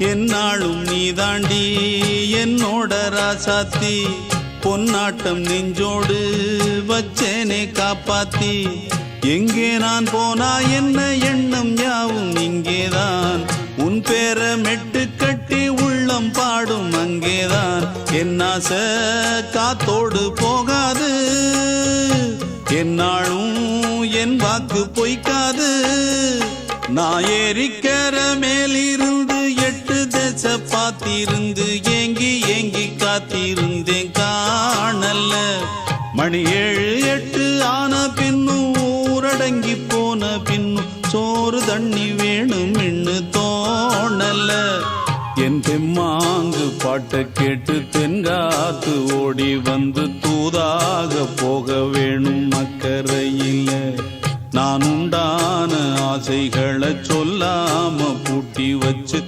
என்னாலும் நீ தாண்டி என்னோட ராசாத்தி பொன்னாட்டம் நெஞ்சோடு வச்சேனே காப்பாத்தி எங்கே நான் போனா என்ன எண்ணம் யாவும் இங்கேதான் உன் பேர மெட்டு கட்டி உள்ளம் பாடும் அங்கேதான் என் ஆசை காத்தோடு போகாது என்னாலும் என் வாக்கு பொய்க்காது நான் ஏறிக்கிற மேலிருந்து 8 தேச பார்த்திருந்து ஏங்கி ஏங்கி காத்திருந்தேன் காணல்ல மணி 7 8 ஆன பின்னும் ஊரடங்கி போன பின்னும் சோறு தண்ணி வேணும் இன்னு தோணல்ல என் தெம்மாங்கு பாட்டை கேட்டு தென்காத்து ஓடி வந்து தூதாக போக வேணும் அக்கறையில நான் உண்டான ஆசைகளை சொல்லாம பூட்டி வச்சு